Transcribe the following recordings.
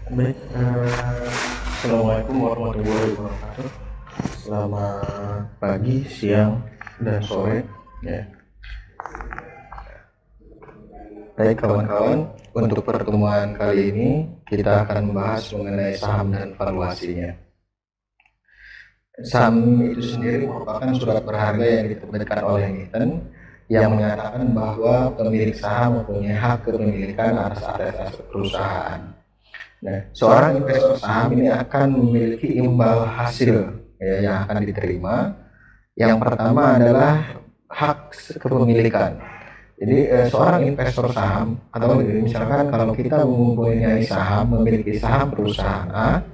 Baik, Assalamualaikum warahmatullahi wabarakatuh. Selamat pagi, siang, dan sore. Ya. Baik kawan-kawan, untuk pertemuan kali ini kita akan membahas mengenai saham dan valuasinya. Saham itu sendiri merupakan surat berharga yang diterbitkan oleh emiten yang menyatakan bahwa pemilik saham mempunyai hak kepemilikan atas aset perusahaan. Nah, seorang investor saham ini akan memiliki imbal hasil yang akan diterima. Yang pertama adalah hak kepemilikan. Jadi seorang investor saham, atau misalkan kalau kita mempunyai saham, memiliki saham perusahaan A,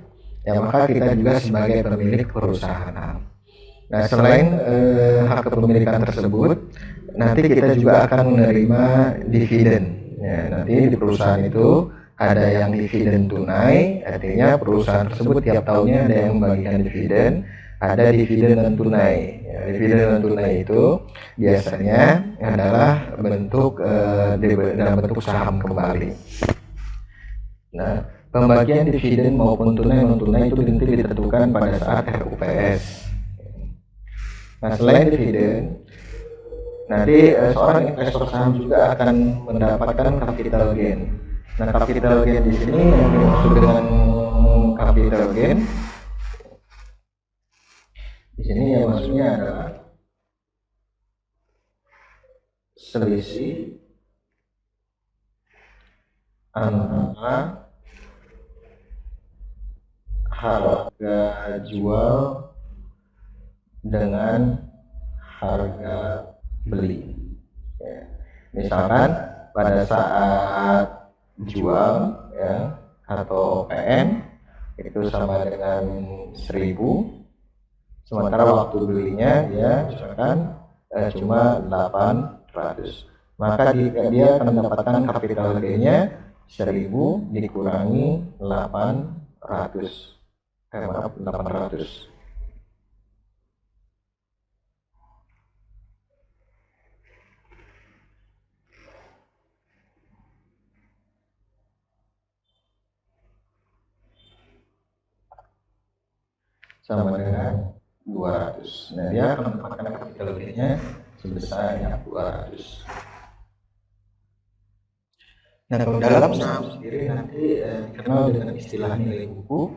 ya maka kita juga sebagai pemilik perusahaan A. Nah, selain hak kepemilikan tersebut, nanti kita juga akan menerima dividen. Ya, nanti di perusahaan itu ada yang dividen tunai, artinya perusahaan tersebut tiap tahunnya ada yang membagikan dividen, ada dividen non tunai. Ya, dividen non tunai itu biasanya adalah dalam bentuk saham kembali. Nah, pembagian dividen maupun tunai non tunai itu nanti ditentukan pada saat RUPS. Nah, selain dividen, nanti seorang investor saham juga akan mendapatkan capital gain. Nah, capital gain di sini yang dimaksud dengan capital gain di sini yang maksudnya adalah selisih antara harga jual dengan harga beli. Ya. Misalkan pada saat jual ya atau PN itu sama dengan 1000, sementara waktu belinya dia misalkan cuma 800, maka dia akan mendapatkan capital gain-nya 1000 dikurangi 800. Sama dengan 200. Nah, dia akan mendapatkan capital gain-nya sebesar 200. Nah, kalau dalam saham sendiri nanti dikenal dengan istilah nilai buku.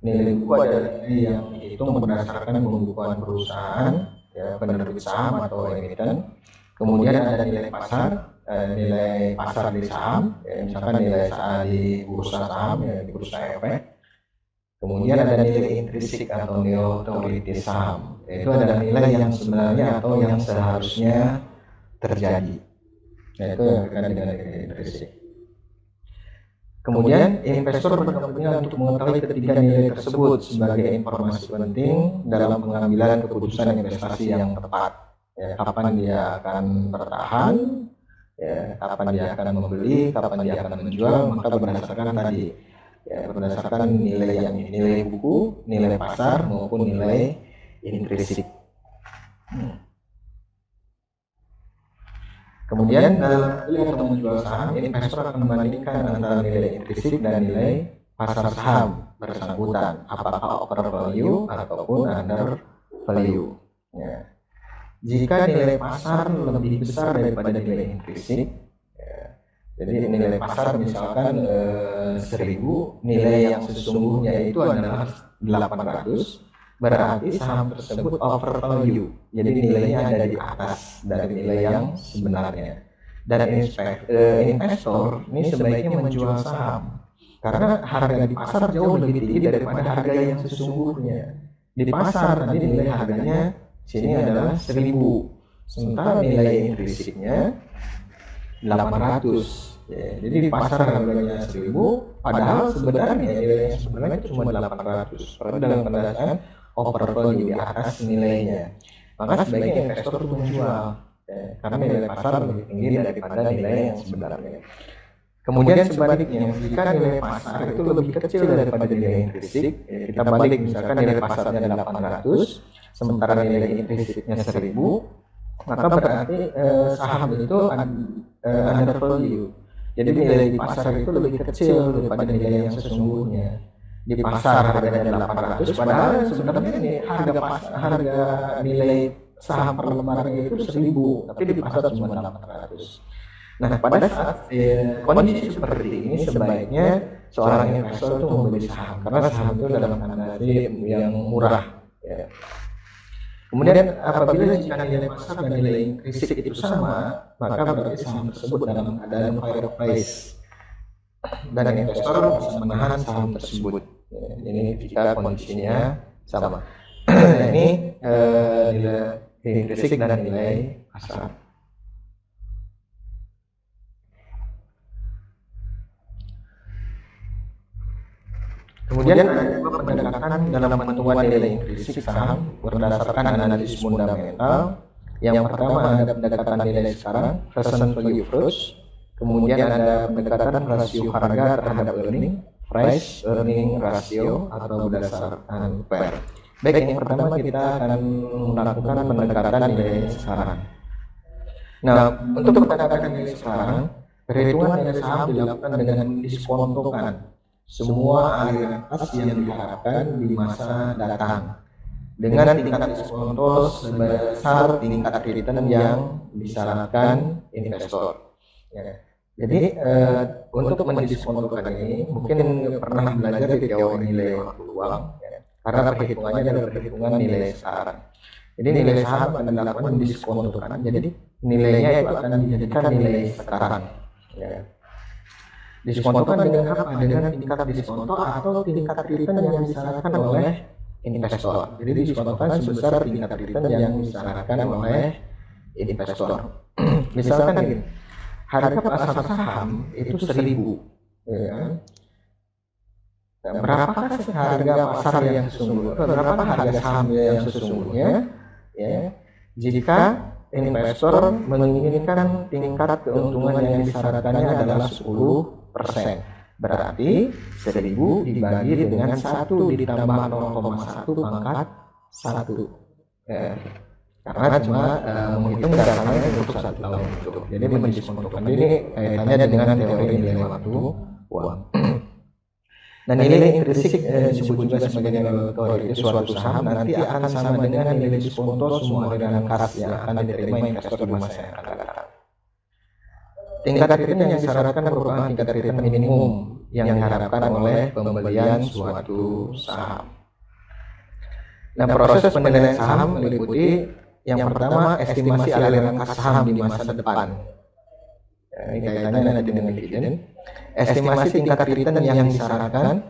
Nilai buku adalah nilai yang dihitung berdasarkan pembukuan perusahaan, ya, penerbit saham atau emiten. Kemudian ada nilai pasar, nilai pasar di saham, ya, misalkan nilai saham di bursa saham, ya, di bursa efek. Kemudian ada nilai intrinsik atau nilai teoritis saham. Itu adalah nilai yang sebenarnya atau yang seharusnya terjadi. Nah, itu yang berkaitan dengan nilai intrinsik. Kemudian investor berkepentingan untuk mengetahui ketiga nilai tersebut sebagai informasi penting dalam pengambilan keputusan investasi yang tepat. Ya, kapan dia akan bertahan, ya, kapan dia akan membeli, kapan dia akan menjual, maka berdasarkan tadi. Ya, berdasarkan nilai buku, nilai pasar maupun nilai intrinsik. Kemudian dalam beli atau menjual saham, investor akan membandingkan antara nilai intrinsik dan nilai pasar saham bersangkutan, apakah over value ataupun under value. Ya. Jika nilai pasar lebih besar daripada nilai intrinsik, jadi nilai pasar misalkan 1000, nilai yang sesungguhnya itu adalah 800, berarti saham tersebut over value. Jadi nilainya ada di atas dari nilai yang sebenarnya. Dan investor ini sebaiknya menjual saham karena harga di pasar jauh lebih tinggi daripada harga yang sesungguhnya. Di pasar nanti nilai harganya sini adalah 1000, sementara nilai intrinsiknya 800. Ya, jadi di pasar harganya 1000, padahal sebenarnya nilainya sebenarnya itu cuma 800. Karena dalam pendataan over value di atas nilainya. Maka sebaiknya investor itu menjual, ya, karena nilai pasar lebih tinggi daripada nilai yang sebenarnya. Kemudian sebaliknya, jika nilai pasar itu lebih kecil daripada nilai intrinsik, ya, kita balik misalkan nilai pasarnya 800, sementara nilai intrinsiknya 1000, maka berarti saham itu under value. Jadi nilai di pasar itu lebih kecil daripada nilai yang sesungguhnya. Di pasar harganya 800, padahal sebenarnya ini harga nilai saham per lembarnya itu 1000, tapi di pasar cuma 800. Nah, pada saat kondisi seperti ini sebaiknya seorang investor itu membeli saham, karena saham itu dalam tanda arti yang murah. Ya. Kemudian apabila jika nilai pasar dan nilai intrinsik itu sama, maka berarti saham tersebut dalam keadaan fair price dan investor bisa menahan saham tersebut. Ini jika kondisinya sama. Ini nilai intrinsik dan nilai pasar. Kemudian ada juga pendekatan dalam menentukan nilai intrinsik saham berdasarkan analisis fundamental. Yang pertama ada pendekatan nilai sekarang, present value first. Kemudian ada pendekatan rasio harga terhadap earning, price earning ratio atau berdasarkan PER. Baik, yang pertama kita akan melakukan pendekatan nilai sekarang. Nah, untuk pendekatan nilai sekarang, perhitungan nilai saham dilakukan dengan mendiskontokan semua aliran kas yang diharapkan di masa datang dengan tingkat diskonto sebesar tingkat return yang disyaratkan investor. Ya. Jadi untuk mendiskontokan ini mungkin pernah belajar di teori nilai waktu luang, ya, karena perhitungannya adalah perhitungan nilai sekarang. Jadi nilai saham akan dilakukan mendiskontokan, jadi nilainya itu akan dijadikan nilai sekarang. Ya. Diskontokan dengan apa? Dengan tingkat diskonto atau tingkat return yang disyaratkan oleh investor. Jadi diskontokan sebesar tingkat return yang disyaratkan oleh investor. Misalkan gini, harga pasar saham itu 1000, ya. Nah, berapakah harga pasar yang sesungguhnya? Berapa harga saham yang sesungguhnya? Ya, jika investor menginginkan tingkat keuntungan yang disyaratkannya adalah 10%, berarti 1000 dibagi dengan 1 ditambah 0,1 pangkat 1. Ya. Karena cuma menghitung dasarnya untuk 1 tahun itu. Jadi mendiskontokan ini kaitannya dengan teori nilai waktu uang. Dan nilai intrinsik disebut juga sebagai nilai teori suatu saham nanti akan sama dengan nilai diskonto semua aliran kas yang akan diterima investor di masa yang akan datang. Tingkat return yang disyaratkan merupakan tingkat return minimum yang diharapkan oleh pembelian suatu saham. Nah, proses penilaian saham meliputi yang pertama, estimasi aliran kas saham di masa depan. Ya, ini kaitannya nanti dengan dividen. Estimasi tingkat return yang disyaratkan.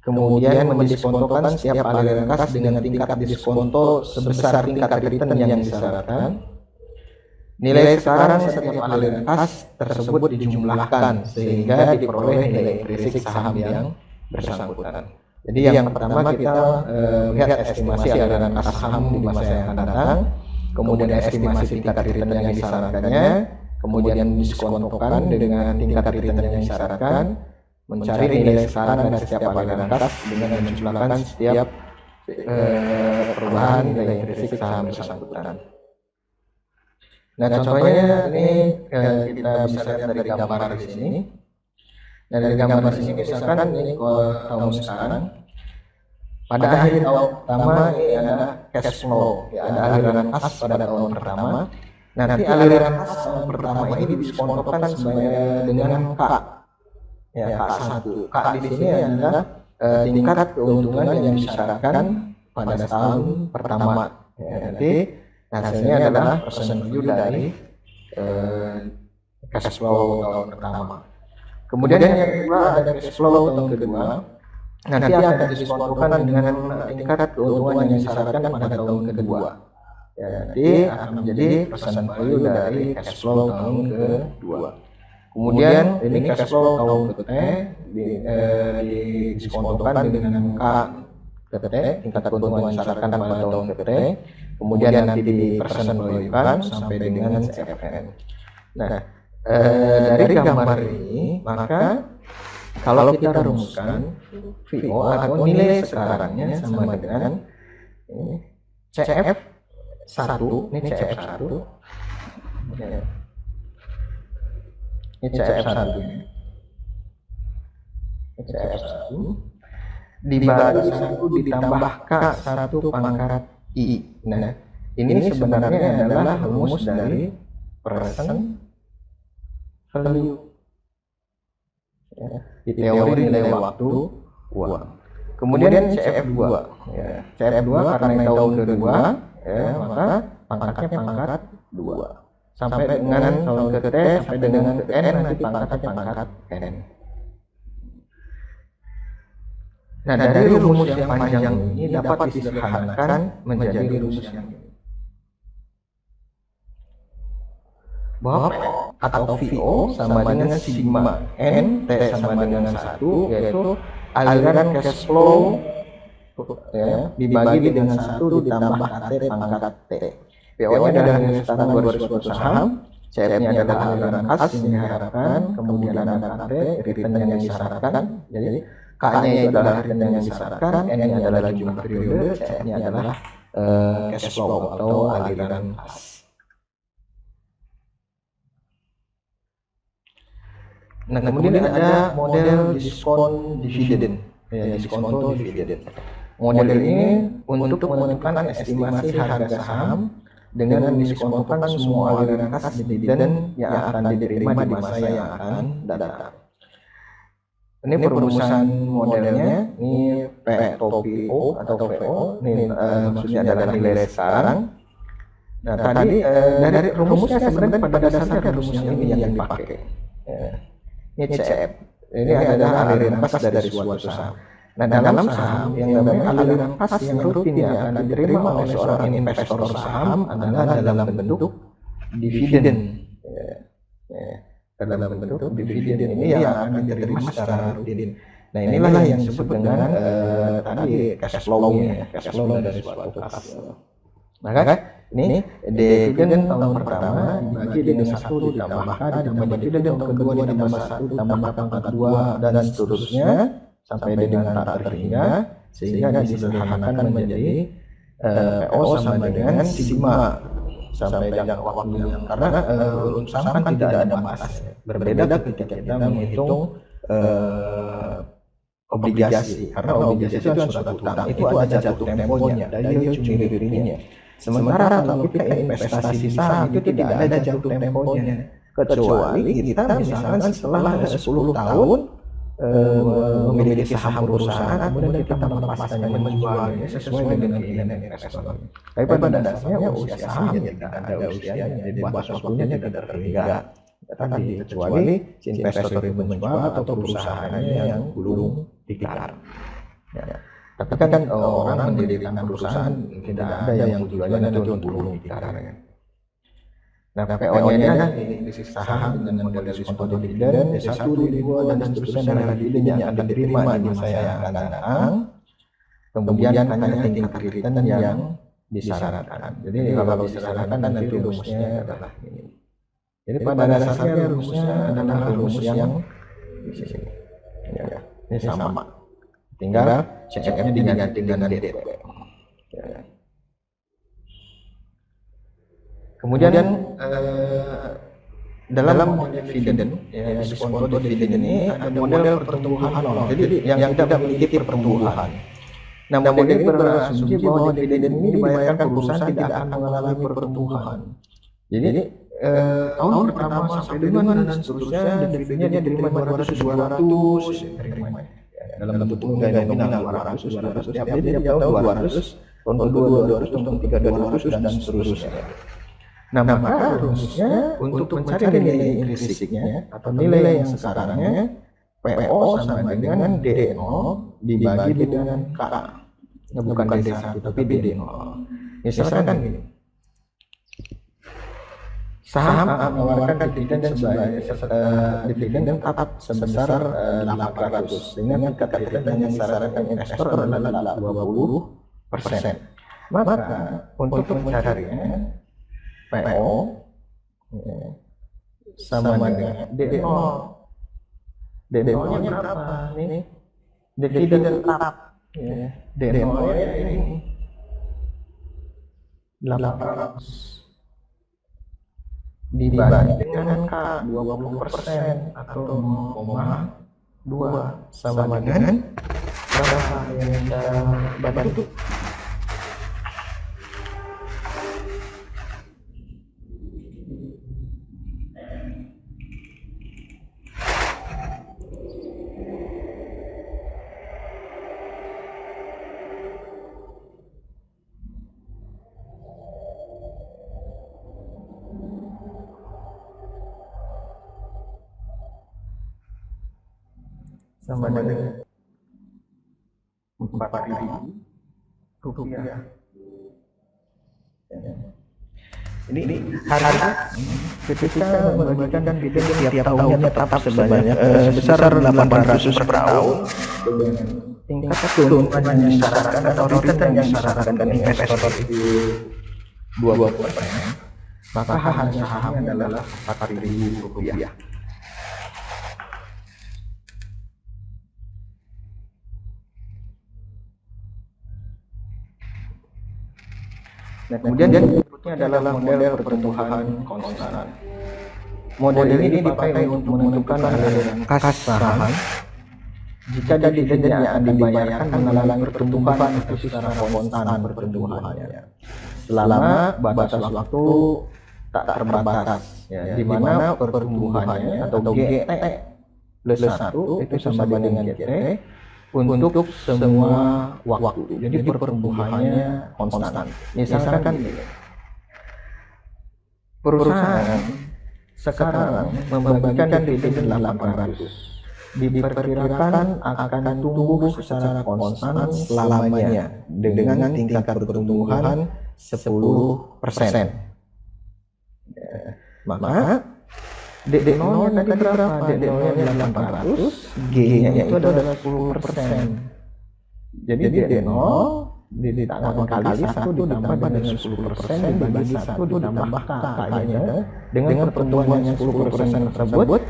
Kemudian mendiskontokan setiap aliran kas dengan tingkat diskonto sebesar tingkat return yang disyaratkan. Nilai sekarang setiap aliran kas tersebut dijumlahkan sehingga diperoleh nilai intrinsik saham yang bersangkutan. Jadi yang pertama kita lihat estimasi aliran kas saham di masa yang akan datang, kemudian estimasi tingkat return yang disyaratkannya, kemudian diskontokan dengan tingkat return yang disyaratkan, mencari nilai sekarang dari setiap aliran kas dengan menjumlahkan setiap perubahan nilai intrinsik saham bersangkutan. Nah, contohnya ini kita bisa lihat dari gambar di sini. Nah, dari gambar di sini misalkan ini tahun sekarang, pada akhir tahun pertama ini ada cash flow, ya, ada aliran kas pada tahun pertama. Nanti aliran kas tahun pertama ini didiskontokan dengan K, ya, K1. K di sini adalah tingkat keuntungan yang disyaratkan pada tahun pertama. Ya, nanti hasilnya adalah present value dari cash flow tahun pertama. Kemudian yang kedua ada cash flow tahun kedua. Nanti akan diskontokan dengan tingkat keuntungan yang disyaratkan pada tahun kedua. Ya, nanti akan menjadi present value dari cash flow tahun kedua. Kemudian ini cash flow tahun ketiga diskontokan dengan K ketiga, tingkat keuntungan yang disyaratkan pada tahun ketiga. Kemudian nanti di-present value-kan sampai dengan CFN. Nah, dari gambar ini, maka kalau kita rumuskan VO atau nilai sekarangnya sama dengan CF1, ini CF1. Ini CF1 ini. CF1 dibagi 1 ditambah K1 pangkat I. Nah, ini sebenarnya adalah rumus dari present value. Di teori nilai waktu uang. Kemudian CF2. Ya, CF2 karena ini tahun kedua, ya, maka pangkatnya pangkat 2. Sampai dengan tahun ke T sampai dengan ke N nanti pangkatnya pangkat N. Nah, dari rumus yang panjang ini dapat disederhanakan menjadi rumus yang ini. Bahwa P atau VO sama dengan sigma N, T sama dengan 1, yaitu aliran cash flow ya, dibagi dengan 1 ditambah AT pangkat T. PO-nya adalah nilai setara 200 suatu saham, CF-nya adalah aliran kas yang diharapkan, kemudian ada AT, return yang disyaratkan, jadi K-nya itu adalah return yang disyaratkan, N-nya adalah jumlah periode, CF-nya adalah cash flow atau aliran kas. Nah, kemudian ada model diskon dividen, ya, diskonto dividen. Model ini untuk menentukan estimasi harga saham dengan mendiskontokan semua aliran kas dividen yang akan diterima di masa yang akan datang. Ini perumusan modelnya, ini P atau PO atau VO, ini maksudnya adalah nilai sekarang. Nah, tadi dari rumusnya sebenarnya pada dasarnya rumusnya ini yang dipakai. Ini CF, ini adalah aliran kas dari suatu saham. Nah, dalam saham yang namanya aliran kas yang rutin yang akan diterima oleh seorang investor saham adalah dalam bentuk dividen. Dalam bentuk dividen ini yang akan diterima secara rutin. Nah, inilah yang disebut dengan tadi cash flow-nya, cash flow dari suatu kas. Maka ini dividen tahun pertama dibagi dengan 1 ditambah K ditambah dividen tahun kedua ditambah 1 ditambah pangkat 2 dan seterusnya sampai dengan tak terhingga, sehingga disederhanakan menjadi PO sama dengan sigma sampai jangka waktu yang, karena untuk saham kan tidak ada masa. Berbeda ketika kita menghitung obligasi, karena obligasi itu kan suatu utang, itu ada jatuh temponya, dari cumulirinya. Sementara kalau kita investasi di saham itu tidak ada jatuh temponya, kecuali kita misalkan setelah 10 tahun memiliki saham perusahaan, kemudian kita melepaskannya, menjualnya sesuai dengan keinginan investor. Tapi pada dasarnya usia saham tidak ada usianya, jadi batas waktunya tidak terhingga. Tadi kecuali si investor itu menjual atau perusahaannya yang belum diklar. Ya. Tapi kan orang mendirikan perusahaan tidak ada yang tujuannya itu belum diklar. Nah, PO-nya ini adalah isi saham dengan model diskonto dividen, D1, D2, dan seterusnya adalah dividen yang akan diterima di masa yang akan datang. Kemudian hanya tingkat return yang disyaratkan. Jadi kalau disyaratkan nanti rumusnya adalah ini. Jadi pada dasarnya rumusnya adalah rumus yang di sini. Ya, ini sama. Tinggal CF-nya diganti dengan DP. Ya. Kemudian dalam model dividen, ya, diskonto dividen ini ada model pertumbuhan nol. Jadi yang tidak memiliki pertumbuhan. Nah, model ini berasumsi bahwa dividen ini dibayarkan perusahaan tidak akan mengalami pertumbuhan. Jadi tahun pertama sampai dengan dan seterusnya dividennya diterima 200, diterima dalam bentuk tunggal nominal 200, tiap tahun 200, tahun kedua 200, tahun ketiga 200 dan seterusnya. Nah, maka rumusnya untuk mencari nilai implisiknya atau nilai yang sekarangnya, PO sama dengan D0 dibagi dengan K. Nah, bukan D1 tapi D0. Misalkan gini, saham menawarkan dividen dividen tetap sebesar 800 dengan tingkat return yang disarankan investor adalah 20%. Maka untuk mencarinya PO sama dengan D0. D0-nya berapa? Ini dividen tetap. Ya. D0-nya ini 800. dibagi dengan K 20% atau 0,2 sama dengan berapa yang kita bantu? Sama dengan 4.000 rupiah. Ini harga ketika membagikan dividen tiap tahunnya tetap sebanyak sebesar 800 per tahun. Tingkat keuntungan yang disarankan atau return yang disarankan investor itu 20%, maka harga sahamnya adalah 4.000 rupiah. Nah, kemudian berikutnya adalah model pertumbuhan konstan. Model ini dipakai untuk menentukan aliran kas saham jika dividen yang dibayarkan mengalami pertumbuhan itu secara konstan pertumbuhannya selama batas waktu tak terbatas, ya, di mana pertumbuhannya atau GT plus 1 itu sama dengan GT untuk semua waktu. Jadi pertumbuhannya konstan. Misalkan perusahaan sekarang membagikan dividen 800, diperkirakan akan tumbuh secara konstan selamanya dengan tingkat pertumbuhan 10%. Maka D0 nya tadi berapa? D0 nya 800, G-nya itu adalah 10%. Jadi D0 ditambah kali 1 ditambah dengan 10% dibagi 1 ditambah K-nya dengan pertumbuhan yang 10% tersebut,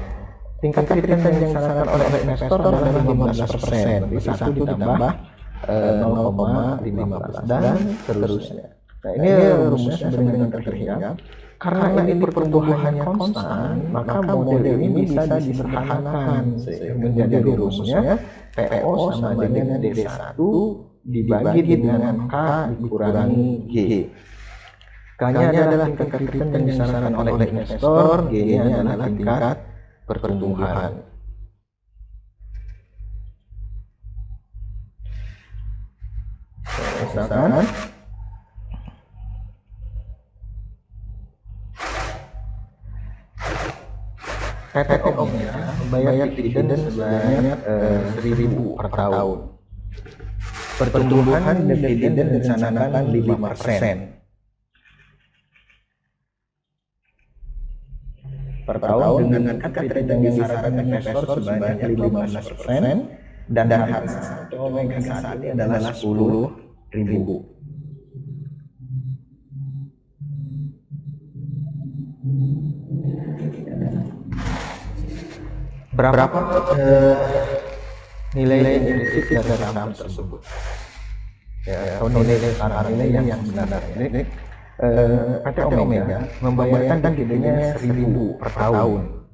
tingkat dividen yang disarankan oleh investor adalah 15%. Jadi 1 ditambah 0,15 dan seterusnya. Nah, ini rumusnya benar-benar terhingga. Karena ini pertumbuhannya konstan, maka model ini bisa disederhanakan menjadi rumusnya PO sama dengan D1 dibagi dengan K dikurangi G. K-nya adalah tingkat dividen yang disarankan oleh investor, G-nya adalah tingkat pertumbuhan. Misalkan PT Omega membayar dividen sebanyak 1.000 per tahun. Pertumbuhan dividen direncanakan 5% per tahun dengan tingkat dividen yang disarankan investor sebanyak 15% dan harga PT Omega saat ini adalah 10.000. Berapa nilai implisit dari saham tersebut? Ya, atau nilai yang sebenarnya. PT Omega membayarkan dividennya 1.000 per tahun.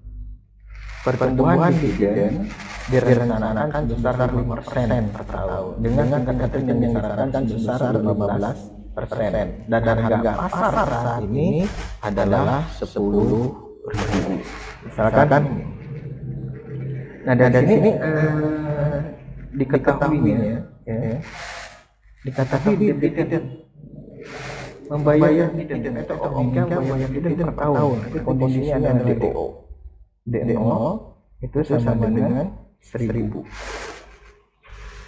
Pertumbuhan dividen direncanakan sebesar 5% per tahun dengan tingkat dividen yang disarankan sebesar 15%. Dan harga pasar saat ini adalah 10.000. Misalkan. Nah, dari sini diketahuinya, ya, diketahui dividen membayar dividen atau Omega membayar dividen per tahun. Itu kondisinya adalah DO. DO itu sama dengan 1.000.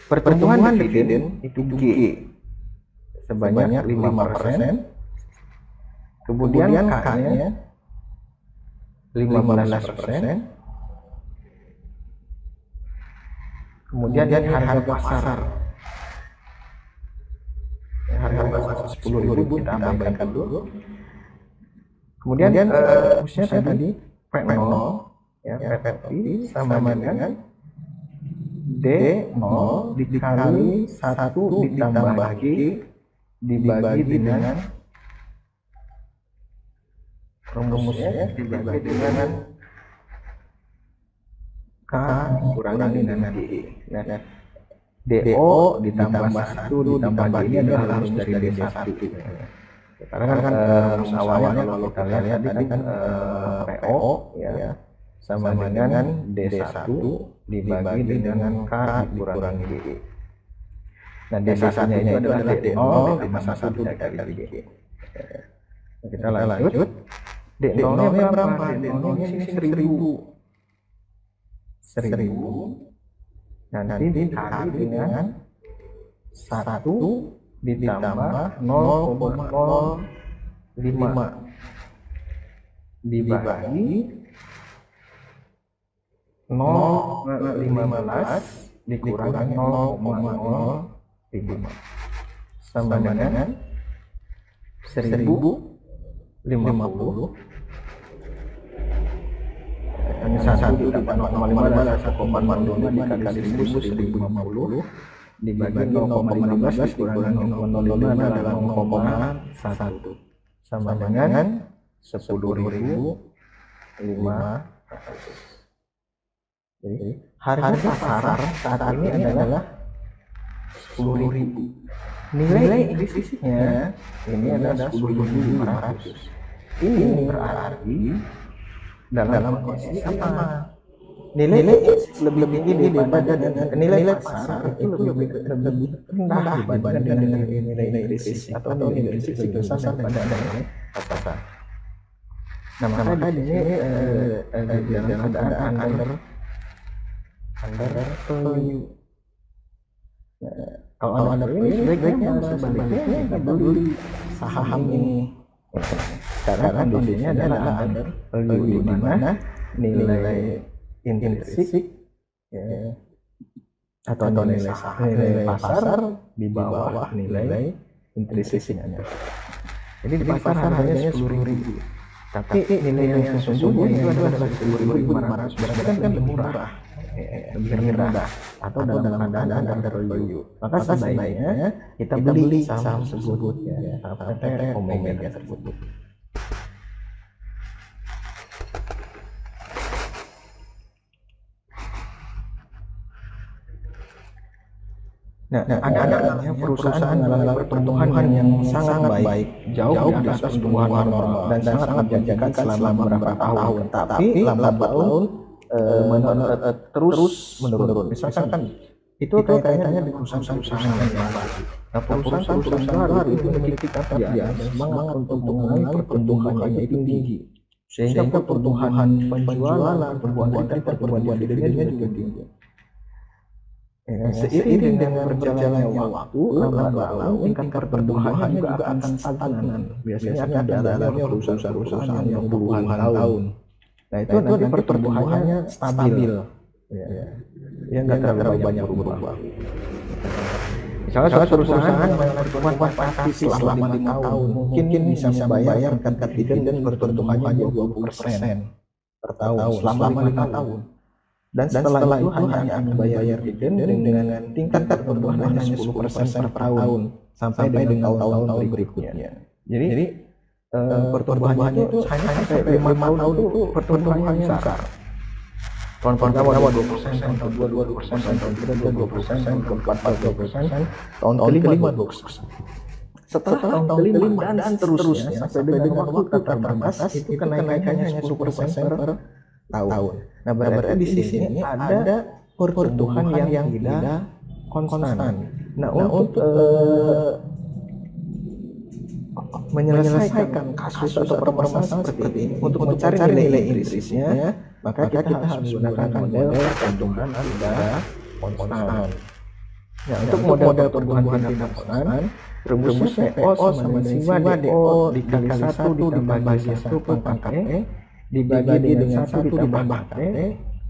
Pertumbuhan dividen itu G sebanyak 5%. Kemudian K-nya 15%. Kemudian harga pasar, harga pasar 10.000 kita abaikan dulu. Kemudian rumusnya tadi P0, ya, PPI sama dengan D0 dikali 1 ditambah G dibagi dengan Rumusnya dibagi dengan K dikurangi dengan G. Nah, DO ditambah 1 ditambah G ini adalah rumus dari D1. Karena kan rumus awalnya kalau kita lihat tadi kan PO ya sama dengan D1 dibagi dengan K dikurangi G. Nah, D1-nya itu adalah D0 ditambah 1 dikali G. Kita lanjut. D0-nya berapa? D0-nya sini 1000. Nanti dikali dengan 1 ditambah 0,05 dibagi 0,15 dikurangi 0,05 sama dengan 1050. Ini 1 ditambah 0,5 adalah 1,05 dikali 1050 dibagi 0,15 dikurangi 0,05 adalah 0,1 sama dengan 10.500. Jadi harga pasar saat ini adalah 10.000. Nilai implisitnya ini adalah 10.500. Ini berarti dalam kondisi apa? Nilai lebih tinggi daripada nilai pasar itu lebih rendah dibandingkan dengan nilai implisит atau nilai implisit lebih besar daripada nilai pasar. Nah, maka di sini dalam keadaan under value. Kalau under value sebaiknya sebaliknya kita beli saham ini. Karena kondisinya adalah under value di mana nilai intrinsik atau nilai pasar di bawah nilai intrinsiknya. Jadi di pasar harganya 10.000, tapi nilai yang sesungguhnya itu adalah 10.500. Berarti kan lebih murah, lebih rendah atau dalam keadaan under value. Maka sebaiknya kita beli saham tersebut ya, saham PT Omega tersebut. Nah, ada perusahaan mengalami pertumbuhan yang sangat baik, jauh di atas pertumbuhan normal dan sangat menjanjikan selama beberapa tahun. Tapi lambat laun terus menurun. Misalkan itu kaitannya di perusahaan-perusahaan yang baik. Nah, perusahaan-perusahaan baru itu memiliki kegiatan semangat untuk mengalami pertumbuhan yang tinggi, sehingga pertumbuhan penjualan, pertumbuhan dividennya juga tinggi. Seiring dengan berjalannya waktu, lambat laun tingkat pertumbuhannya juga akan stagnan. Biasanya ada perusahaan-perusahaan yang puluhan tahun. Nah, itu nanti pertumbuhannya stabil. Ya, nggak terlalu banyak berubah. Misalnya suatu perusahaan pertumbuhan pasti selama 5 tahun, mungkin bisa membayar tingkat dividen pertumbuhannya 20% per tahun selama 5 tahun. Dan setelah itu hanya akan membayar dividen dengan tingkat pertumbuhan hanya 10% per tahun sampai dengan tahun-tahun berikutnya. Jadi pertumbuhannya itu hanya sampai 5 tahun itu pertumbuhan yang besar. Tahun pertama 2%, tahun kedua 2%, tahun ketiga 2%, tahun keempat 2%, tahun kelima 2%. Setelah tahun kelima dan seterusnya sampai dengan waktu terbatas itu kenaikannya hanya 10% per tahun. Nah, berarti di sini ada pertumbuhan yang tidak konstan. Nah, untuk menyelesaikan kasus atau permasalahan seperti ini, untuk mencari nilai intrinsisnya, maka kita harus menggunakan model pertumbuhan tidak konstan. Nah, untuk model pertumbuhan tidak konstan, rumusnya PO sama dengan DO dikali 1 dibagi 1 pangkat E dibagi dengan 1 ditambah T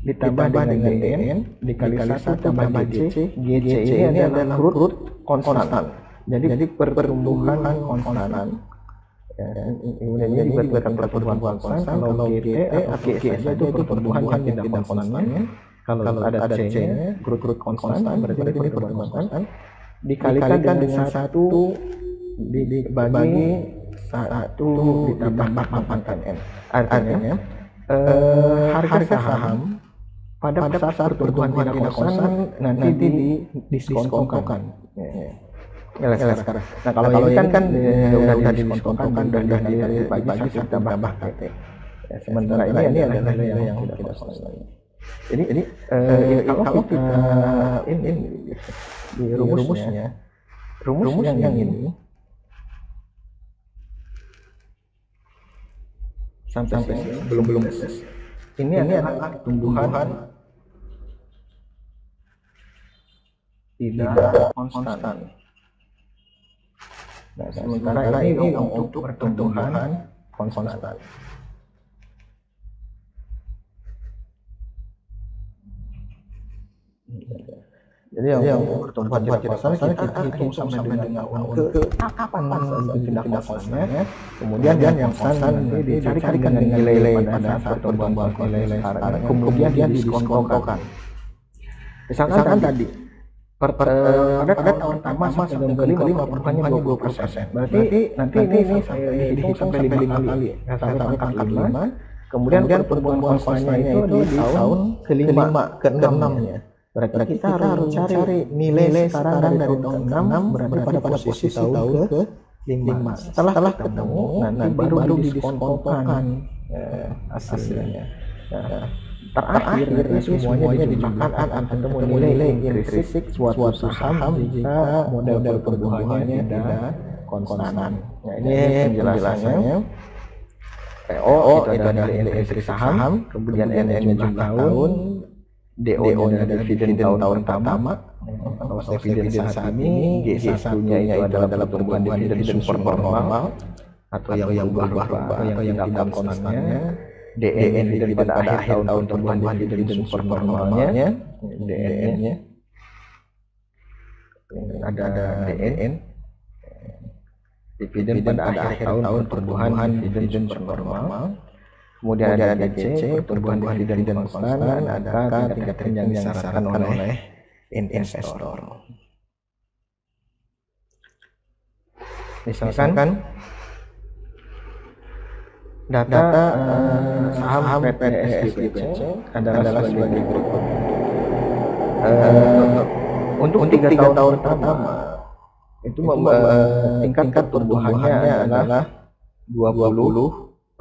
ditambah dengan DN dikali 1 tambah GC. GC ini adalah root konstan. Jadi pertumbuhan konstan. Kemudian ini dibuatkan pertumbuhan konstan. Kalau GT atau G saja itu pertumbuhan yang tidak konstan. Kalau ada C-nya root konstan, berarti ini pertumbuhan konstan. Dikalikan dengan 1 dibagi 1 ditambah 8 NN. Artinya harga saham pada saat pertumbuhan tidak konstan nanti didiskontokan. Sekarang. Nah kalau ini kan udah didiskontokan dan dibagi tambah KT. Sementara ini adalah nilai yang tidak konstan. Jadi kalau kita ini di rumusnya yang ini sampai sini belum ini adalah pertumbuhan tidak konstan. Nah, sementara ini untuk pertumbuhan konstan. Jadi yang pertumbuhan tidak konstan kita hitung sampai dengan ke kapan itu tidak konstannya. Kemudian yang konstan dicarikan dengan nilai pada saat pertumbuhan nilai sekarang. Kemudian dia diskontokan. Misalkan tadi pada tahun pertama sampai tahun kelima pertumbuhannya 20%. Berarti nanti ini saya hitung sampai 5 kali. Sampai pangkat 5. Kemudian pertumbuhan konstannya itu di tahun kelima, ke-6-nya. Berarti kita harus cari nilai sekarang dari tahun 6 berada pada posisi tahun ke-5. Setelah ketemu, nanti baru didiskontokan hasilnya. Terakhir itu semuanya dijumlahkan akan ketemu nilai intrinsik suatu saham jika model pertumbuhannya tidak konstan. Nah ini penjelasannya. PO itu adalah nilai intrinsik saham, kemudian NN-nya jumlah tahun, DO-nya adalah dividen tahun pertama atau dividen saat ini, G1-nya itu adalah pertumbuhan dividen super normal atau yang berubah-ubah atau yang tidak konstannya, DN dividen pada akhir tahun pertumbuhan dividen super normalnya, DN-nya ada DN dividen pada akhir tahun pertumbuhan dividen super normal. Kemudian ada DC, pertumbuhan dividen konstan, ada tingkat yang disyaratkan oleh investor. Misalkan data saham PTSGPC adalah sebagai berikut. Untuk 3 tahun pertama itu tingkat pertumbuhannya adalah 20%.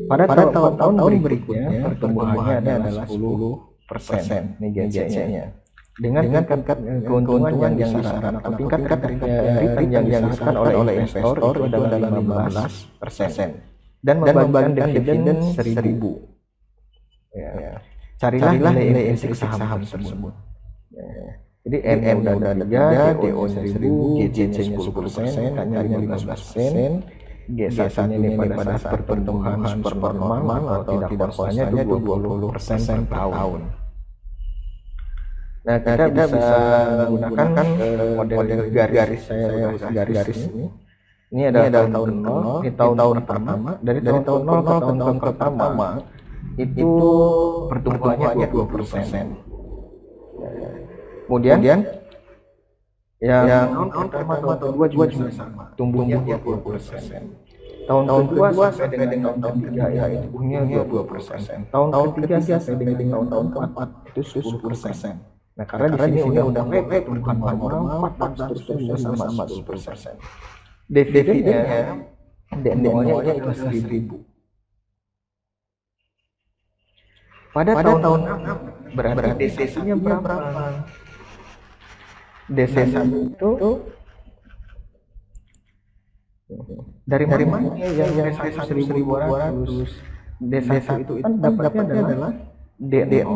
Pada tahun berikutnya pertumbuhannya adalah 10%. Ini GC-nya. Dengan tingkat keuntungan yang disyaratkan atau tingkat return yang disyaratkan oleh investor itu adalah 15%. Dan membagikan dividen 1.000. Carilah nilai intrinsik saham tersebut. Jadi NN udah 3, DO 1.000, GC-nya 10%, K-nya 15%. G1 ini pada saat pertumbuhan super normal atau tidak konstannya itu 20% per tahun. Nah kita bisa menggunakan model garis garis ini. Ini adalah tahun 0, ini tahun pertama. Dari tahun 0 ke tahun pertama itu pertumbuhannya 20%. Kemudian yang tahun pertama tahun kedua juga sama, tumbuhnya 20%. Tahun kedua sampai dengan tahun ketiga ya tumbuhnya 20%. Tahun ketiga sampai dengan tahun keempat itu 10%. Nah karena di sini udah pertumbuhan normal 4 terus sama 10%. Dividennya DN-nya itu 1.000. Pada tahun 6 berarti DC-nya berapa? DC1 itu dari mana yang 1.200? DC1 itu kan dapatnya adalah D0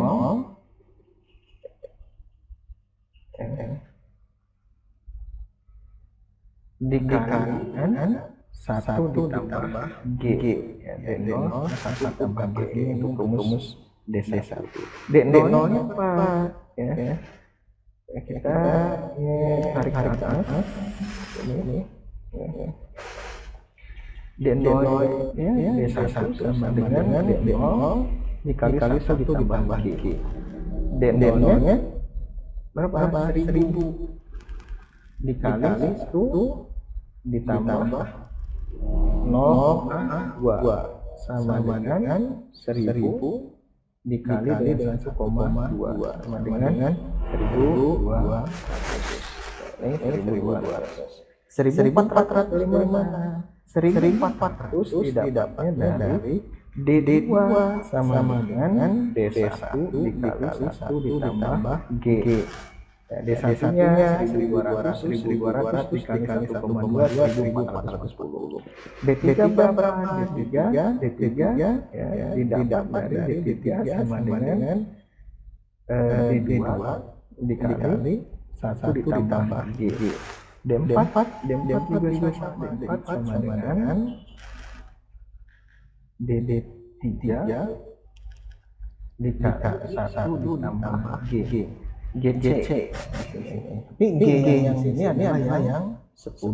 dikalikan 1 ditambah G. D0 1 tambah G itu rumus DC1. D0-nya apa? Ya. Kita tarik ke atas ini D0 ya D1 sama dengan D0 dikali 1 ditambah G. D0 nya berapa? 1.000 dikali 1 ditambah 0,2 sama dengan 1000 dikali dengan 1,2 sama dengan 1200. Ini 1200. 1400 didapatnya dari D2 sama dengan D1 dikali 1 ditambah G. Ya, D1-nya 1200 dikali 1,2 1410. D3 berapa? D3 ya didapat dari D3 sama dengan D2 dikali 1 ditambah G. D4 juga sama. D4 sama dengan D3 dikali 1 ditambah G. GC. Tapi G yang sini adalah yang 10%.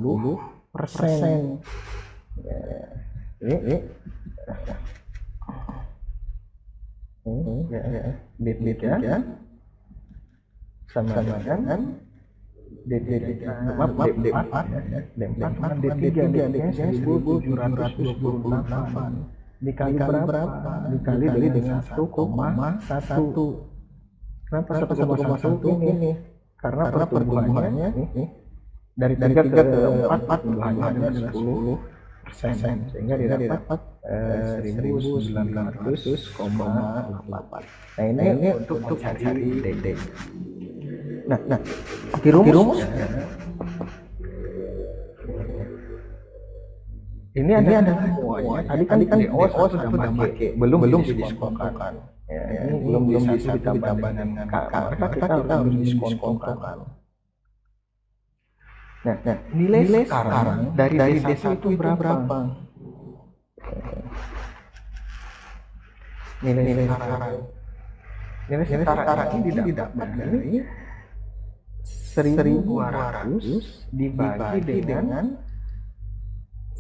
Ini D3 sama dengan D4 sama D3 1728 dikali berapa? Dikali dengan 1,1. Kenapa 1,1 ini? Karena pertumbuhannya nih dari 3 ke 4 pertumbuhannya adalah 10%, sehingga didapat 1900,8. Nah ini untuk mencari DD. Nah di rumus ini adalah semuanya. Tadi kan DO sudah pakai, belum didiskonkan. Ya, ini belum bisa ditambah dengan K, maka kita harus diskonkan. Nah, nilai sekarang dari D1 itu berapa? Nilai sekarang ini didapat dari 1200 dibagi dengan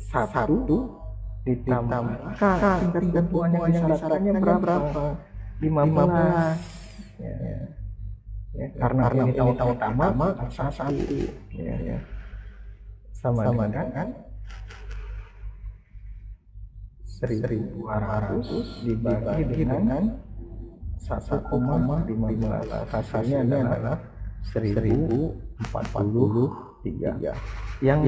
1 ditambah K. Tingkat ketentuan yang disyaratkannya berapa? 15. Karena ini tahun pertama satu sama dengan 1200 dibagi dengan 1,15. Hasilnya adalah 1043. Yang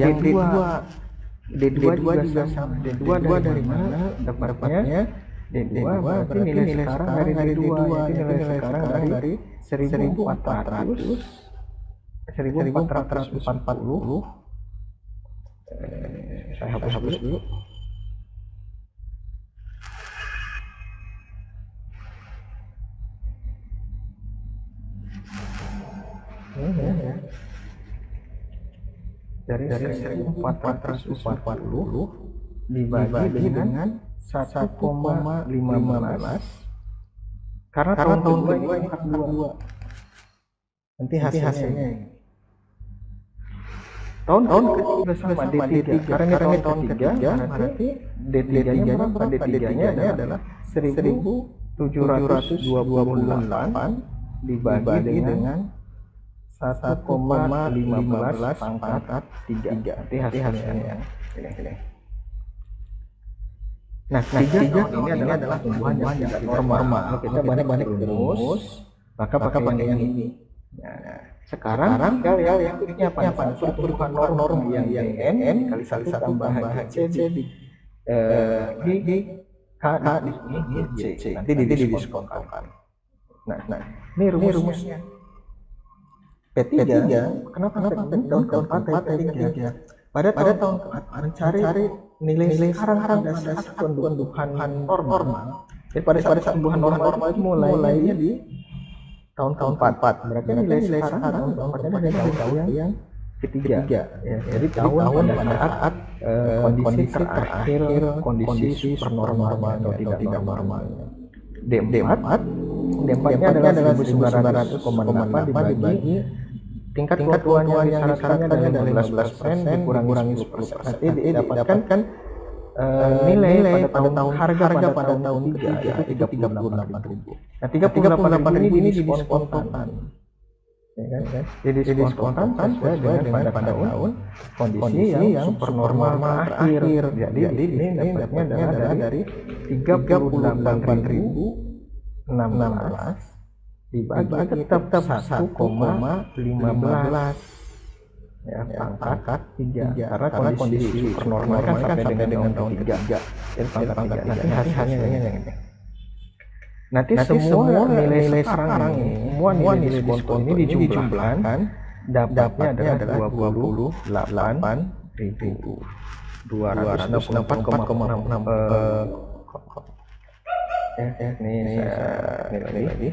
D2 juga sama. D2 dari mana dapatnya? D2 berarti nilai sekarang dari D2, yaitu nilai sekarang dari 1440. Saya hapus dulu. Dari 1440 dibagi dengan 1,15 karena tahun kedua ini angka 2. Nanti hasilnya tahun ketiga sama D3 karena ini tahun ketiga berarti D3-nya berapa? D3-nya adalah 1728 dibagi dengan 1,15 pangkat 3. Nanti hasilnya ini. Nah, 3 ini adalah tumbuhan yang tidak normal. Kalau kita banding rumus, maka pakai yang ini. Nah, sekarang tinggal yang ini apa? Pertumbuhan normal yang N kali 1 tambah C di K di sini C. Nanti didiskonkan. Nah, ini rumusnya. P3, kenapa tahun keempat P3? Pada tahun keempat mencari nilai sekarang pada saat pertumbuhan normal. Jadi pada saat pertumbuhan normal itu mulainya di tahun keempat. Berarti nilai sekarang tahun yang ketiga. Ya, jadi tahun pada saat kondisi terakhir kondisi supernormal atau tidak normal. D4-nya adalah 1900,8 dibagi tingkat ketuaan yang disyaratkan adalah 12% dikurangi 10%. Nanti didapatkan nilai pada tahun harga pada tahun 3 itu 38.000. Nah, 38.000 ini didiskonkan. ya kan? Jadi diskonkan sesuai dengan pada tahun kondisi yang supernormal terakhir. Jadi ini dapatnya adalah dari 38.016 dibagi tetap 1,15 ya, pangkat 3 karena kondisi supernormal kan sampai dengan tahun ketiga. Jadi pangkat 3 nanti hanya yang ini. Nanti semua nilai sekarang ini, semua nilai diskon ini dijumlahkan, dapatnya adalah 28.264,66. Ini saya nilai lagi.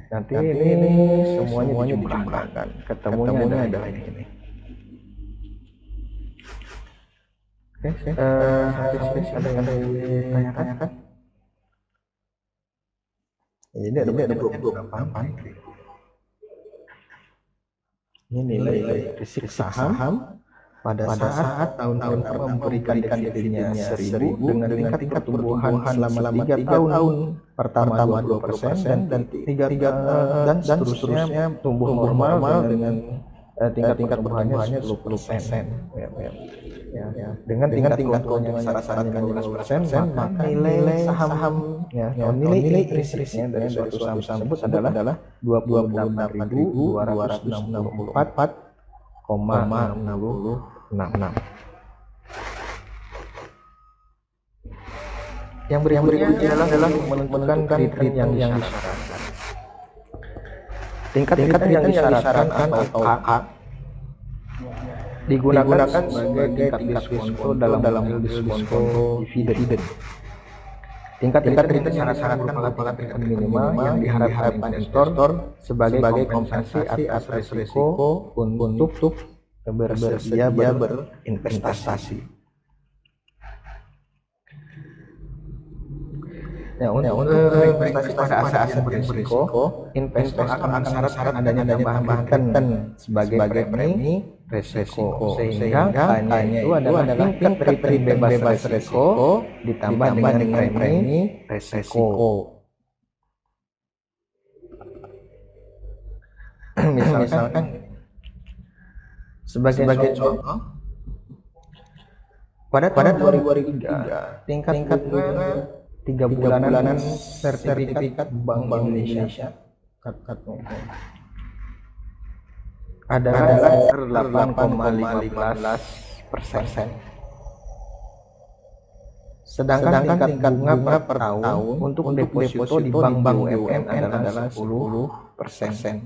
Nanti ini semuanya dijumlahkan, ketemunya adalah ini. Oke, ada yang ditanyakan? Ini ada 28. Ini nilai risiko saham pada saat tahun-tahun pertama memberikan dividen 1.000 dengan tingkat pertumbuhan selama 3 tahun pertama 20% dan seterusnya tumbuh normal dengan tingkat pertumbuhannya 10%. Ya. Dengan tingkat keuntungan yang syarat-syaratkan 12%, maka nilai saham nilai risknya dari suatu saham tersebut adalah 28.264,66. Yang berikutnya adalah menentukan return yang disyaratkan. Tingkat yang disyaratkan atau A digunakan sebagai tingkat diskonto dalam diskonto dividen. Tingkat return syarat-syaratkan merupakan tingkat minimal yang diharapkan investor sebagai kompensasi atas risiko untuk bersedia berinvestasi. Untuk investasi pada aset berisiko, investor akan syarat-syarat adanya tambahan return sebagai premi resiko, sehingga hanya itu adalah tingkat return bebas resiko ditambah dengan premi resiko. Misalkan sebagai contoh, pada tahun 2003 tingkat bunga 3 bulanan sertifikat Bank Indonesia adalah 8,15%. Sedangkan tingkat bunga per tahun untuk deposito di bank BUMN adalah 10%.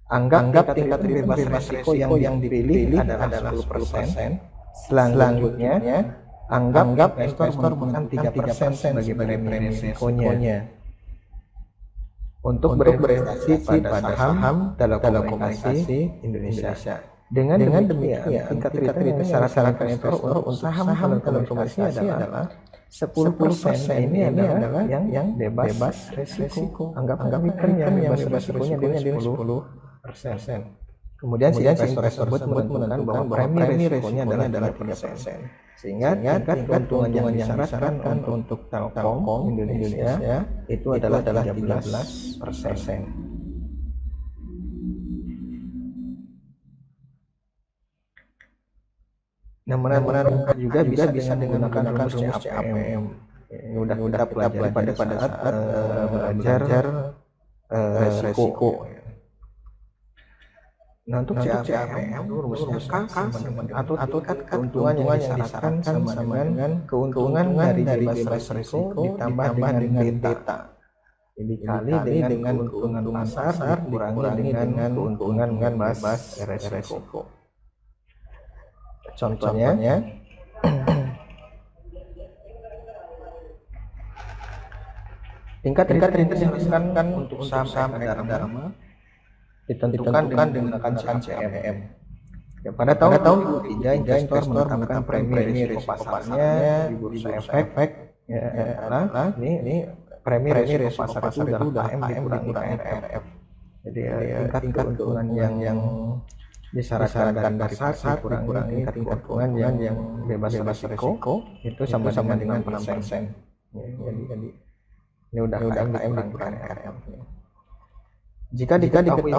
Anggap tingkat bebas risiko yang dipilih adalah 10%. Selanjutnya, anggap investor menekan 3% sebagai premi risikonya untuk berinvestasi pada saham telekomunikasi Indonesia. Dengan demikian, tingkat return syarat-syaratkan investor untuk saham telekomunikasi adalah 10%. Ini adalah yang bebas risiko. Anggap return yang bebas risikonya dia 10%. Kemudian si investor tersebut menentukan bahwa premi risikonya adalah 3%. Sehingga tingkat keuntungan yang disyaratkan untuk Telkom Indonesia itu adalah 13%. Namun juga bisa dengan menggunakan rumus CAPM. Ini udah kita pelajari pada saat belajar resiko. Nah, untuk CAPM itu rumusnya K atau tingkat keuntungan yang disyaratkan sama dengan keuntungan dari bebas risiko ditambah dengan beta. Jadi dikali dengan keuntungan pasar dikurangi dengan keuntungan bebas risiko. Contohnya tingkat return yang disyaratkan untuk saham Dharma ditentukan dengan menggunakan CAPM. Ya, pada tahun 2003 investor menetapkan premi risiko pasarnya di bursa efek. Ini premi risiko pasar itu udah KM dikurangi KRF. Jadi tingkat keuntungan yang disyaratkan dari pasar dikurangi tingkat keuntungan yang bebas risiko itu sama dengan 6%. Jadi ini udah KM dikurangi KRF. Jika diketahui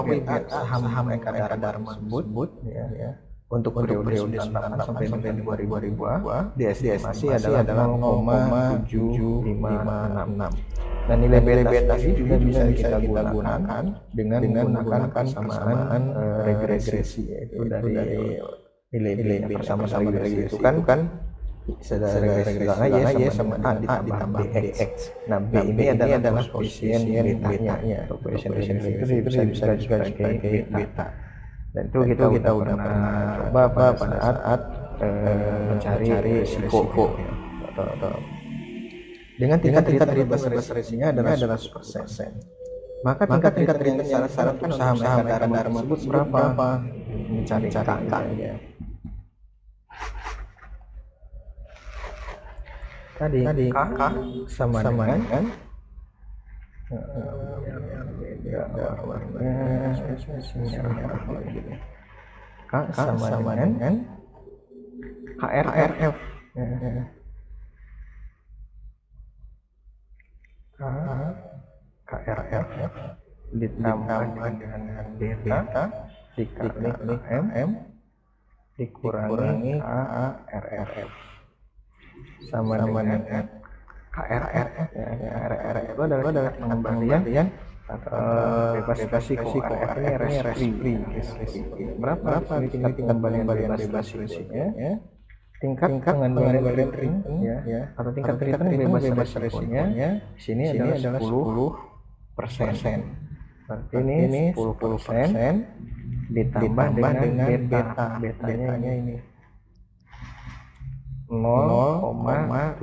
saham Ekadharma tersebut ya, untuk periode 98 sampai 2002 diestimasi adalah 0,7566. Dan nilai beta tadi juga bisa kita gunakan dengan menggunakan persamaan regresi, yaitu dari nilai persamaan regresi itu kan regresi Y sama A ditambah BX. Nah, B ini adalah koefisien betanya atau koefisien regresi itu bisa juga sebagai beta. Dan itu kita udah pernah coba pada saat mencari risiko atau dengan tingkat bebas resikonya adalah 10%. Maka tingkat yang disarankan untuk saham Ekadharma tersebut berapa? Mencari angkanya. Tadi K sama dengan K sama dengan KRF. KRF ditambah dengan beta dikali M dikurangi KRF sama dengan KRF. KRF itu adalah pengembalian bebas resiko. KRF-nya risk-free. Berapa tingkat pengembalian bebas risikonya? Tingkat pengembalian return atau tingkat return bebas risikonya di sini adalah 10%. Berarti ini 10% ditambah dengan betanya ini 0,756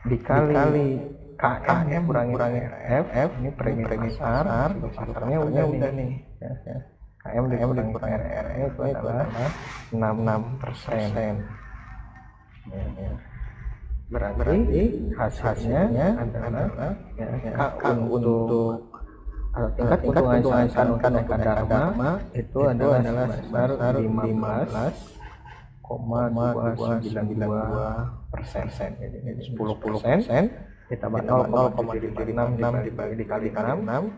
dikali KM kurangi RF. Ini premi pasar, pasarnya udah nih ya. KM dikurangi RR itu adalah 66%. Berarti hasilnya adalah K untuk tingkat keuntungan Ekadharma itu adalah sebesar 15,292%. Jadi 10% ditambah 0,756 dikali 6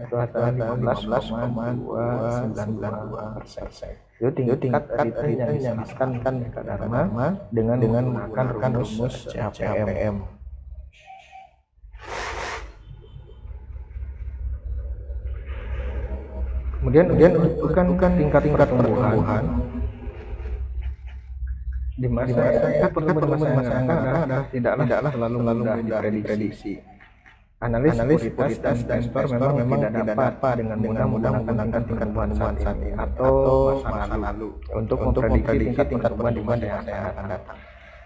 itu adalah 15,292%. Itu tingkat return yang disarankan Ekadharma dengan menggunakan rumus CAPM. Kemudian bukan tingkat pertumbuhan di masa tingkat pertumbuhan masyarakat tidaklah selalu diprediksi. Analis sekuritas dan investor memang tidak dapat dengan mudah menggunakan tingkat pertumbuhan saat ini atau masa lalu untuk memprediksi tingkat pertumbuhan di masa yang akan datang.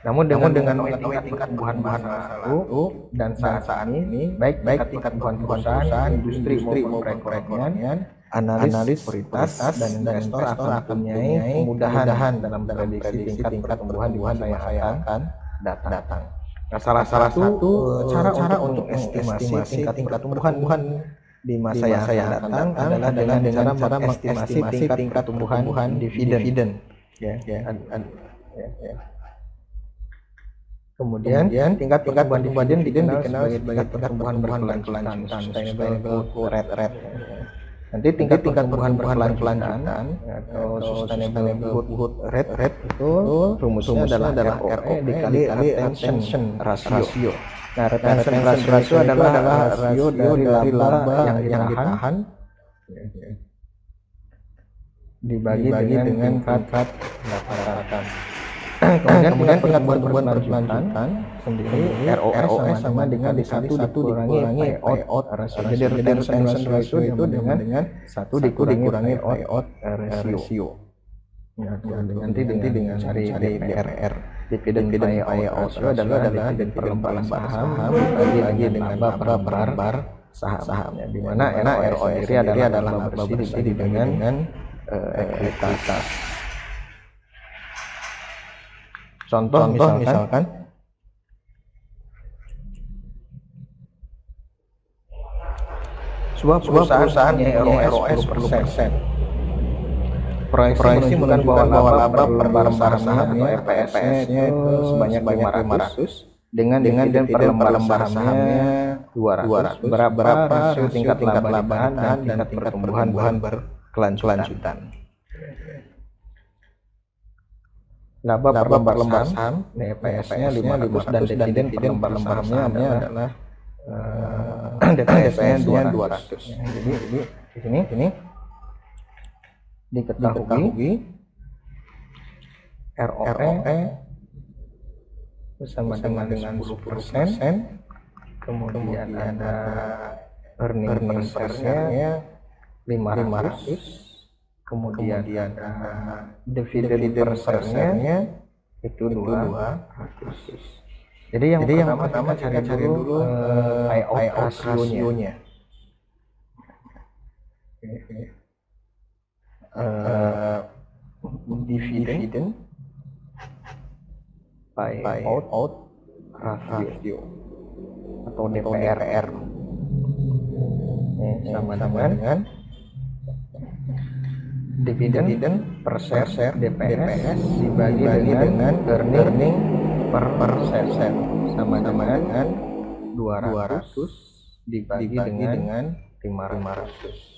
Namun dengan mengetahui tingkat pertumbuhan masa lalu dan saat ini, baik tingkat pertumbuhan perusahaan, industri maupun perekonomian, analis sekuritas dan investor akan mempunyai kemudahan dalam prediksi tingkat pertumbuhan di masa yang akan datang. Nah, salah satu cara untuk estimasi tingkat pertumbuhan di masa yang akan datang adalah dengan cara mengestimasi tingkat pertumbuhan dividen. Kemudian tingkat pertumbuhan dividen dikenal sebagai pertumbuhan berkelanjutan, sustainable growth rate. Nanti tingkat pertumbuhan berkelanjutan atau sustainable growth rate itu rumusnya adalah ROE dikali retention ratio. Nah, retention ratio itu adalah rasio dari laba yang ditahan dibagi dengan tingkat pendapatan. Kemudian tingkat pertumbuhan berkelanjutan sendiri ROE sama dengan dikali 1 dikurangi payout ratio. Jadi retention ratio itu dengan 1 dikurangi payout ratio. Nanti dengan cari DPRR, dividen payout ratio adalah dividen perlembaran saham dibagi dengan laba per sahamnya, di mana ROE sendiri adalah laba bersih dengan ekuitas. Contoh misalkan sebuah perusahaan yang ROE 10%. Proyeksi menunjukkan bahwa laba per lembar sahamnya EPS-nya itu sebanyak 500 dengan dividen per lembar sahamnya 200 berapa rasio tingkat laba ditahan dan tingkat pertumbuhan berkelanjutan. Laba per lembar saham DPS-nya 500 dan dividen per lembar sahamnya adalah DPS-nya 200. Jadi di sini diketahui ROE bersama dengan 10%, kemudian ada earning per share-nya 500, kemudian ada dividen per share-nya itu 200. Jadi yang pertama cari dulu payout rasionya. Dividen payout ratio atau DPR sama dengan dividen per share DPS dibagi dengan earning per share sama dengan 200 dibagi dengan 500.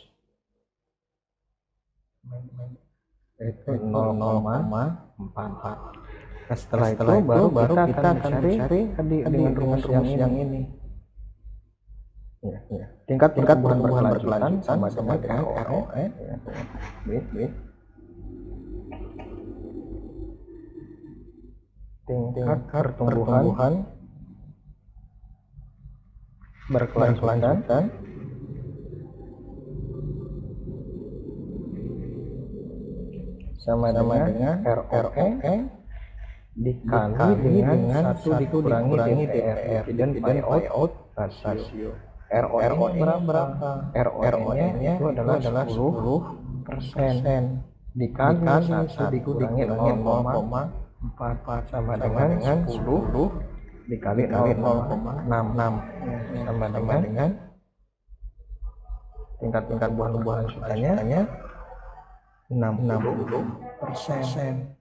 Itu 0,44. Nah, setelah itu baru kita akan cari dengan rumus yang ini. Tingkat pertumbuhan berkelanjutan sama dengan ROE. Tingkat pertumbuhan berkelanjutan sama dengan ROE dikali dengan 1 dikurangi DPR dan payout rasio. ROE-nya berapa? ROE-nya itu adalah 10% dikali 1 dikurangi 0,44 sama dengan 10 dikali 0,66 sama dengan tingkat pertumbuhan jutanya 60%.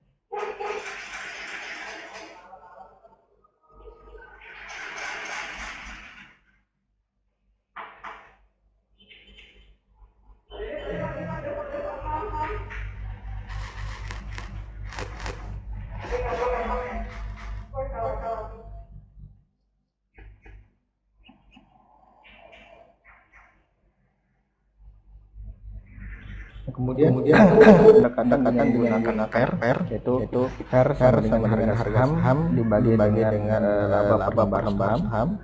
Kemudian pendekatan menggunakan pair yaitu pair sama dengan harga saham dibagi dengan laba per lembar saham.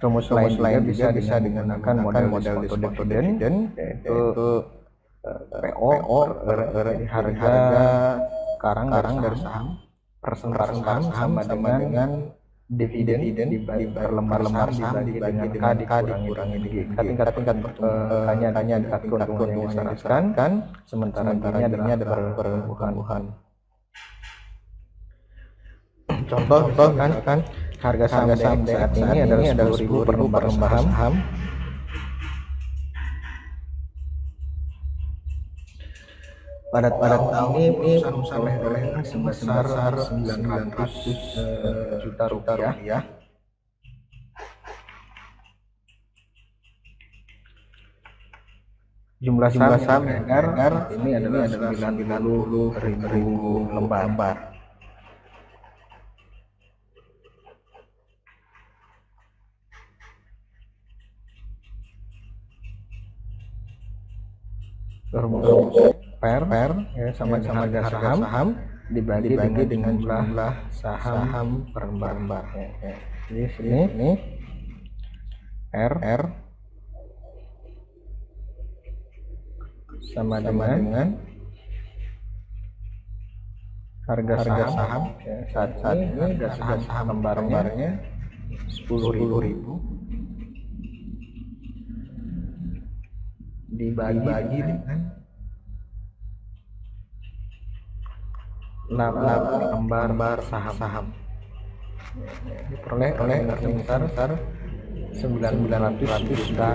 Rumus lain juga bisa digunakan model diskonto dividen yaitu PO harga sekarang dari saham per saham sama dengan dividen dibagi per lembar saham dibagi dengan K dikurangi tingkat hanya tingkat keuntungan yang disyaratkan, sementara D-nya adalah pertumbuhan. Contoh kan harga saham saat ini adalah 10.000 per lembar saham. Pada tahun ini oleh sebesar 900 juta rupiah. Jumlah saham yang beredar ini adalah 90.000 lembar. Pair ya, sama harga saham dibagi dengan jumlah saham per lembar. Jadi sini R sama dengan harga saham ya, saat ini harga saham lembarnya 10.000 dibagi dengan lembar saham diperoleh oleh sebesar 900 juta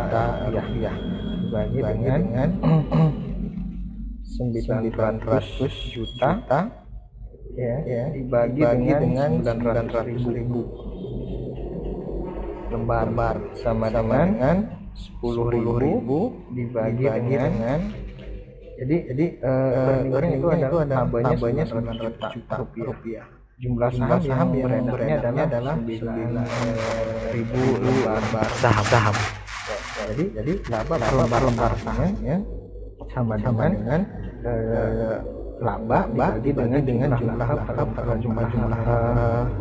rupiah dibagi dengan 900 juta ya dibagi dengan 900.000. lembar sama dengan 10.000 dibagi dengan jadi earning itu adalah tabanya 900 juta rupiah. Jumlah saham yang beredarnya adalah 9.000 lembar saham. Jadi laba per lembar sahamnya sama dengan laba dibagi dengan jumlah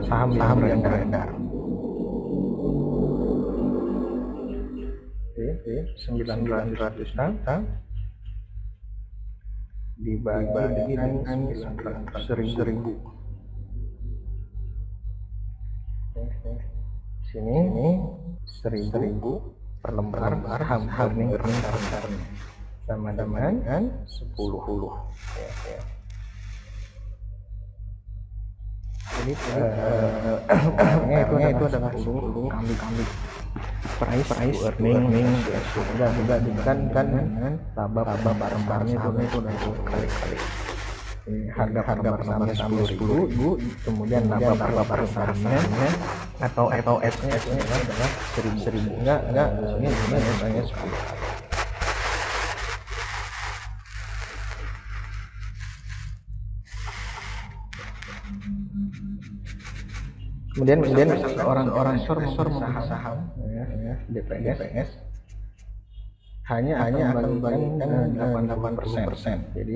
saham yang beredar. 900 juta dibagi dengan 900.000. Sini 1.000 per lembar saham earning sama dengan 10. Jadi itu adalah 10 kali price earning juga kan dengan laba lembarnya itu udah 10 kali. Harga pertamanya 10.000, kemudian laba per sahamnya atau S-nya adalah 1.000. Enggak ini misalnya 10 kali. Kemudian seorang investor membeli saham DPS hanya akan membagikan 88%. Jadi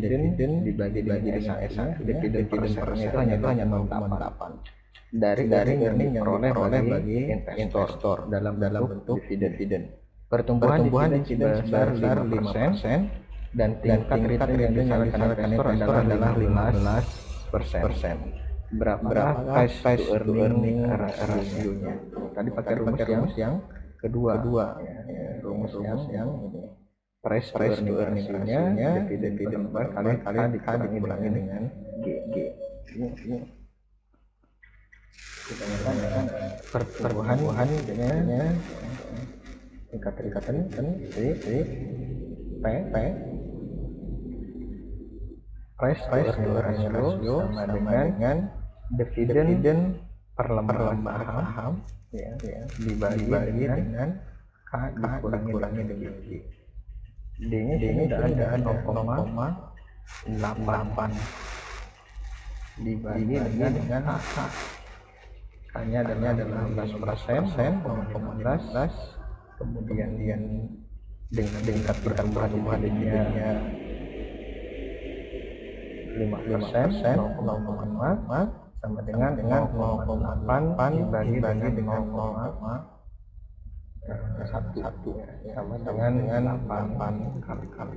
dividen dibagi dengan SA, dividen persen itu hanya 0,8 dari earning yang diperoleh bagi investor dalam bentuk dividen. Pertumbuhan dividen sebesar 5% dan tingkat return yang disarankan investor adalah 15%. Berapa price to earning rasionya? Tadi pakai rumus yang kedua rumus yang price to earning rasionya dividen per kali dikurangi dengan G. Kita lihat pertumbuhan dengan tingkat return P price to earning ratio sama dengan dividen per lembar saham dibagi dengan K dikurangi dengan G. D-nya sini ada 0,8 dibagi dengan K. K-nya adalah 15%, kemudian dengan tingkat pertumbuhan dividennya 5%, 0,5 sama dengan 0,8 dibagi dengan 0,1 sama dengan 8 kali.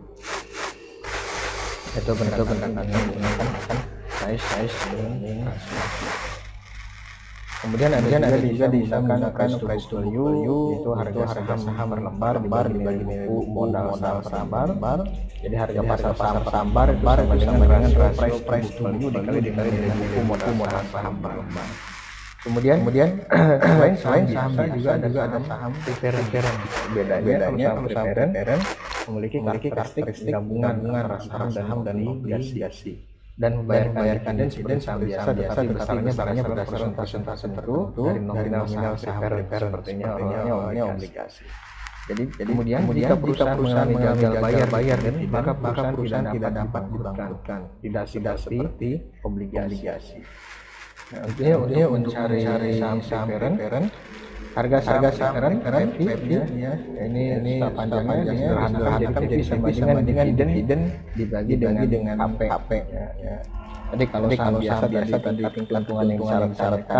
Itu benar menggunakan size earning ratio. Kemudian ada juga diisahkan price to value, itu harga saham per lembar dibagi buku modal sahambar. Jadi harga pasar sahambar itu sama dengan rasio price to value dikali dengan buku modal saham per lembar. Kemudian selain saham juga ada saham preference. Bedanya kalau saham preference memiliki karakteristik gabungan antara saham dan obligasi dan membayarkan dividen saham biasa tetapi besarnya berdasarkan persentase tertentu dari nominal saham preference sepertinya awalnya obligasi. Jadi kemudian jika perusahaan mengalami gagal bayar dan maka perusahaan tidak dapat dibangkrutkan, tidak seperti obligasi. Artinya untuk cari saham preference, harga saham preference ya ini panjangnya sederhana jadi sama dengan dividen dibagi dengan AP ya. Jadi kalau saham biasa tadi keuntungan yang syarat K,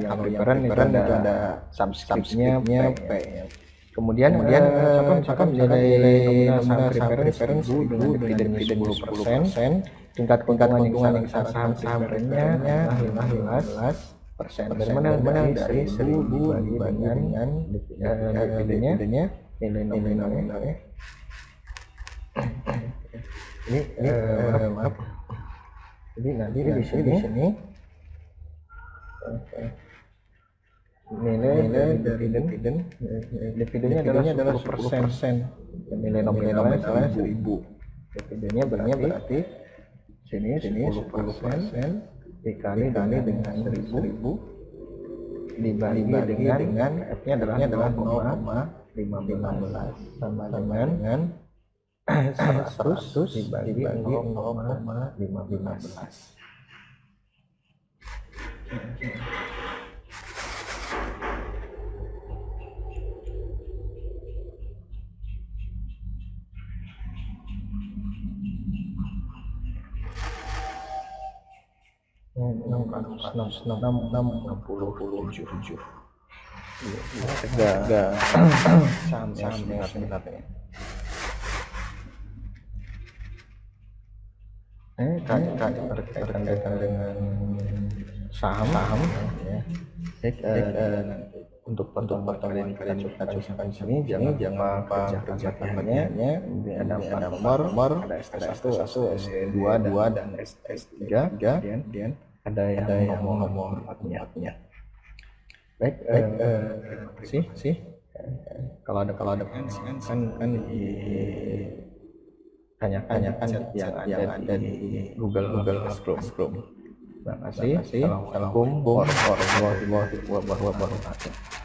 yang preference itu ada subscription-nya P. Kemudian misalkan nilai nominal saham preference dividen 10%, tingkat keuntungan yang saham preference-nya 15%. Bagaimana dari 1.000 dibagi dengan dividennya nilai nominalnya. Ini maaf. Jadi nanti di sini nilai dividennya adalah 10%. Nilai nominalnya 1.000. Dividennya berarti sini 10% dikali dengan 1.000 dibagi dengan F-nya adalah 0,15 sama dengan 100 dibagi 0,15. Agak sama sebenarnya. Berkaitan dengan saham ya. Untuk kalian kita coba sini jangan kerja kerjanya ada nomor ada S1 S2 dan S3 kemudian ada yang nomor empatnya. Baik, terima kasih. Kalau ada kan tanyakan yang ada di Google Classroom. Terima kasih. Assalamualaikum warahmatullahi wabarakatuh.